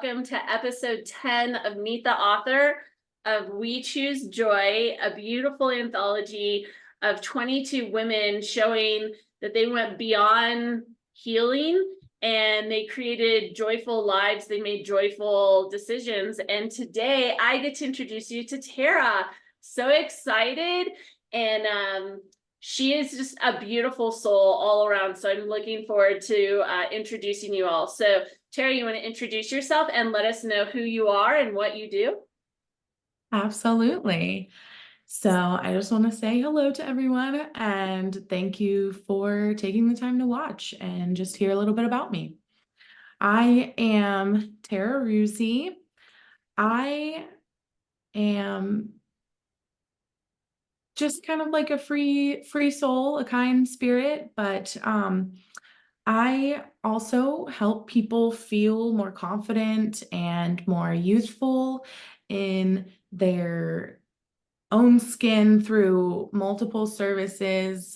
welcome to episode 10 of Meet the Author of We Choose Joy, a beautiful anthology of 22 women showing that they went beyond healing and they created joyful lives. They made joyful decisions. And today I get to introduce you to Taira. So excited. And she is just a beautiful soul all around. So I'm looking forward to introducing you all. So Taira, you want to introduce yourself and let us know who you are and what you do? Absolutely. So I just want to say hello to everyone and thank you for taking the time to watch and just hear a little bit about me. I am Taira Ruzzi. I am just kind of like a free soul, a kind spirit, but I also help people feel more confident and more youthful in their own skin through multiple services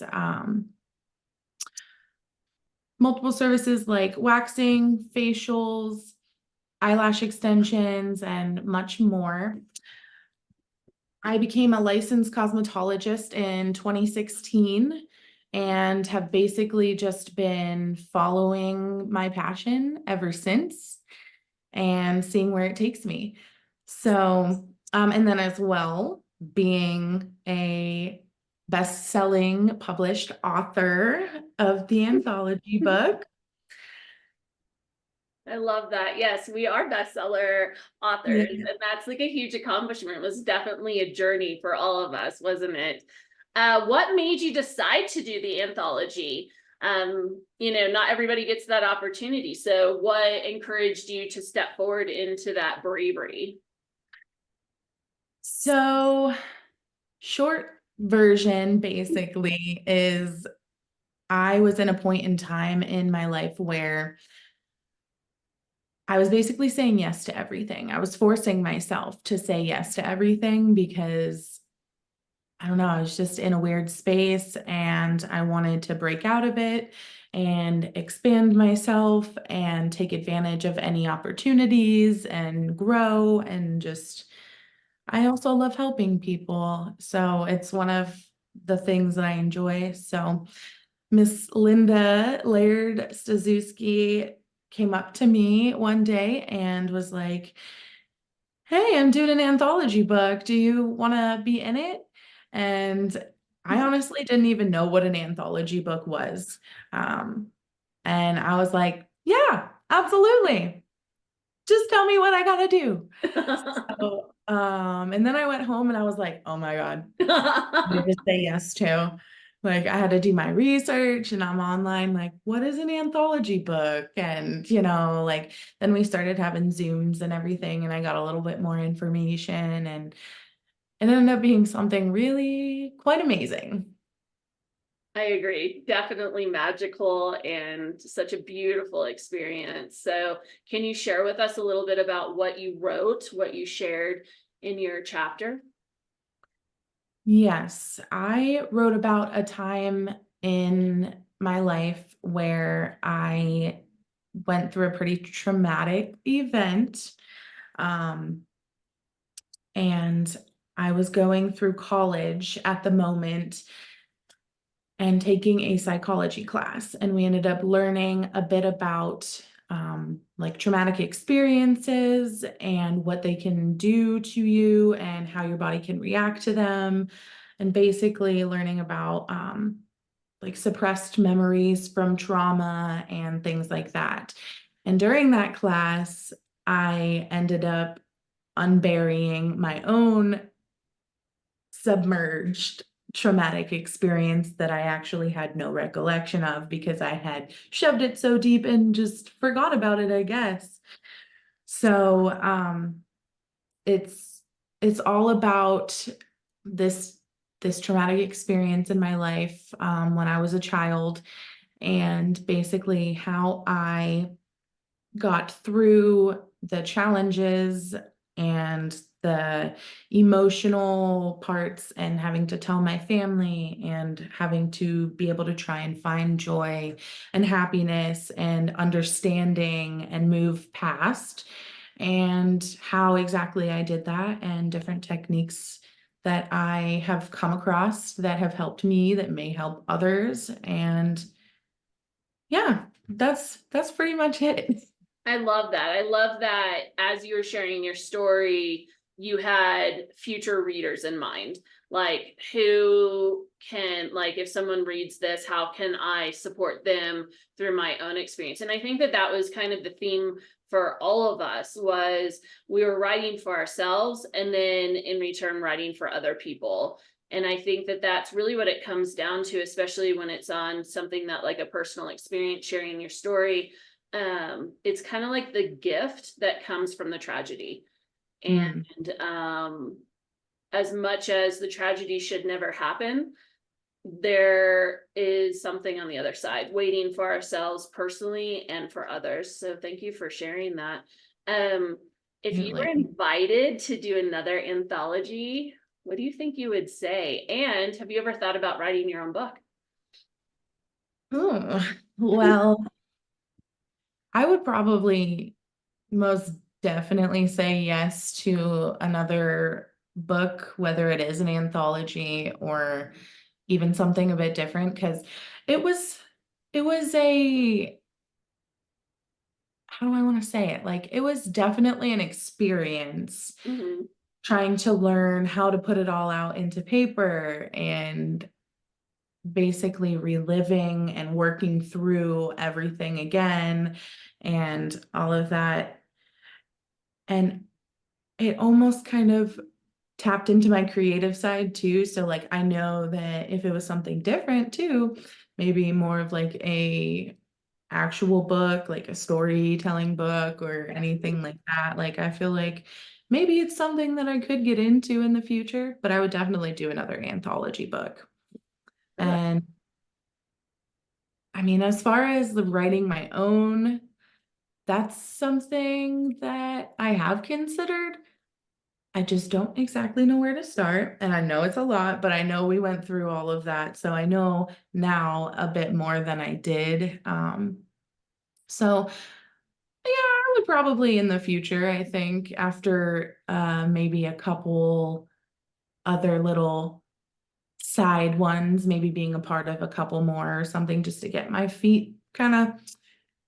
like waxing, facials, eyelash extensions, and much more. I became a licensed cosmetologist in 2016 and have basically just been following my passion ever since and seeing where it takes me. So, and then as well, being a best-selling published author of the anthology book. I love that. Yes, we are bestseller authors, Yeah. and that's like a huge accomplishment. It was definitely a journey for all of us, wasn't it? What made you decide to do the anthology? Not everybody gets that opportunity. So what encouraged you to step forward into that bravery? So, short version basically is I was in a point in time in my life where I was basically saying yes to everything. I was forcing myself to say yes to everything because I don't know, I was just in a weird space and I wanted to break out of it and expand myself and take advantage of any opportunities and grow and just, I also love helping people. So it's one of the things that I enjoy. So Miss Linda Laird Stazuski came up to me one day and was like, "Hey, I'm doing an anthology book. Do you want to be in it?" And I honestly didn't even know what an anthology book was. Um, and I was like, "Yeah, absolutely. Just tell me what I gotta do." So, and then I went home and I was like, "Oh my God, I just say yes to." Like I had to do my research and I'm online, like, what is an anthology book? And, like then we started having Zooms and everything, and I got a little bit more information and it ended up being something really quite amazing. I agree. Definitely magical and such a beautiful experience. So, can you share with us a little bit about what you wrote, what you shared in your chapter? Yes, I wrote about a time in my life where I went through a pretty traumatic event. Um, and I was going through college at the moment and taking a psychology class. And we ended up learning a bit about like traumatic experiences and what they can do to you and how your body can react to them. And basically learning about like suppressed memories from trauma and things like that. And during that class, I ended up unburying my own submerged traumatic experience that I actually had no recollection of because I had shoved it so deep and just forgot about it, I guess. So it's all about this this traumatic experience in my life when I was a child, and basically how I got through the challenges and the emotional parts and having to tell my family and having to be able to try and find joy and happiness and understanding and move past. and how exactly I did that and different techniques that I have come across that have helped me, that may help others. And yeah, that's pretty much it. I love that. I love that as you were sharing your story, you had future readers in mind. Like, who can, like, if someone reads this, how can I support them through my own experience? And I think that that was kind of the theme for all of us, was we were writing for ourselves and then in return writing for other people. And I think that that's really what it comes down to, especially when it's on something that, like, a personal experience, sharing your story. It's kind of like the gift that comes from the tragedy. Mm, And as much as the tragedy should never happen, there is something on the other side waiting for ourselves personally and for others. So thank you for sharing that. If you were Absolutely. invited to do another anthology, what do you think you would say? And have you ever thought about writing your own book? Oh, well, I would probably most definitely say yes to another book, whether it is an anthology or even something a bit different, because it was it was a how do I want to say it? Like, it was definitely an experience Mhm. trying to learn how to put it all out into paper and basically reliving and working through everything again and all of that. And it almost kind of tapped into my creative side too. So like I know that if it was something different too, maybe more of like a actual book, like a storytelling book or anything like that, like I feel like maybe it's something that I could get into in the future, but I would definitely do another anthology book. Oh, And I mean, as far as the writing my own, that's something that I have considered. I just don't exactly know where to start. And I know it's a lot, but I know we went through all of that. So I know now a bit more than I did. So yeah, I would probably in the future, I think, after maybe a couple other little side ones, maybe being a part of a couple more or something just to get my feet kind of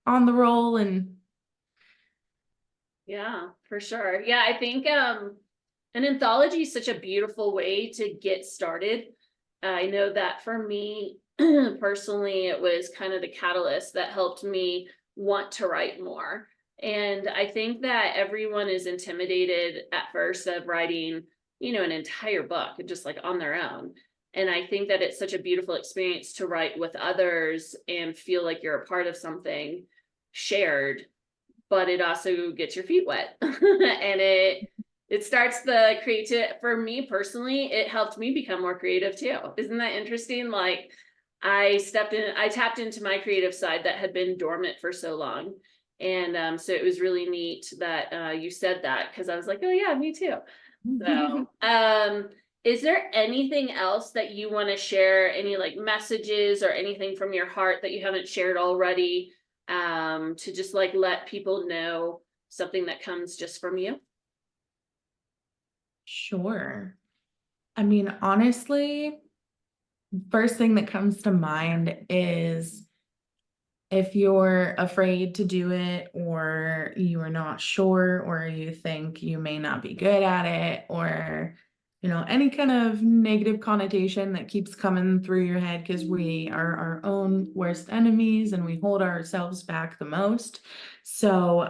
on the roll and yeah, for sure. Yeah, I think an anthology is such a beautiful way to get started. I know that for me personally, it was kind of the catalyst that helped me want to write more. And I think that everyone is intimidated at first of writing, an entire book just like on their own. And I think that it's such a beautiful experience to write with others and feel like you're a part of something shared, but it also gets your feet wet and it starts the creative. For me personally, it helped me become more creative too. Isn't that interesting? Like, I tapped into my creative side that had been dormant for so long. And so it was really neat that you said that, because I was like, oh yeah, me too. So is there anything else that you want to share, any like messages or anything from your heart that you haven't shared already, to just like let people know something that comes just from you? sure. I mean, honestly, first thing that comes to mind is if you're afraid to do it, or you are not sure, or you think you may not be good at it, or, any kind of negative connotation that keeps coming through your head because we are our own worst enemies and we hold ourselves back the most. So,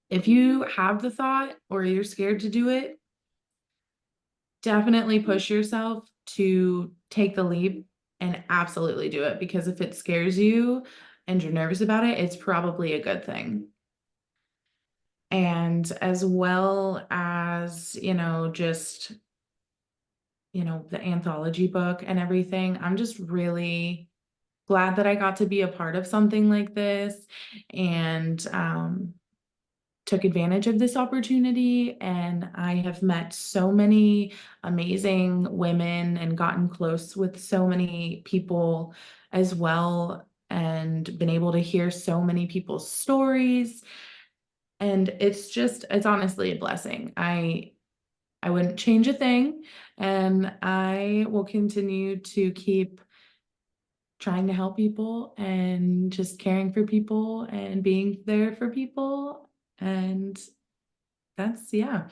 if you have the thought or you're scared to do it, definitely push yourself to take the leap and absolutely do it, because if it scares you and you're nervous about it, it's probably a good thing. And as well as, just, the anthology book and everything, I'm just really glad that I got to be a part of something like this and took advantage of this opportunity. And I have met so many amazing women and gotten close with so many people as well, and been able to hear so many people's stories. And it's honestly a blessing. I wouldn't change a thing, and I will continue to keep trying to help people and just caring for people and being there for people. And yeah.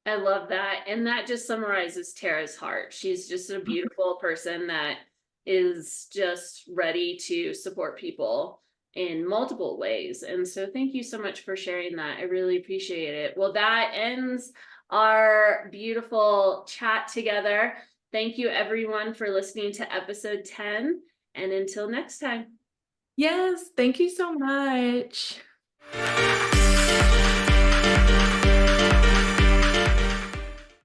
I love that. And that just summarizes Tara's heart. She's just a beautiful person that is just ready to support people in multiple ways. And so thank you so much for sharing that. I really appreciate it. Well, that ends our beautiful chat together. Thank you everyone for listening to episode 10. And until next time. Yes, thank you so much.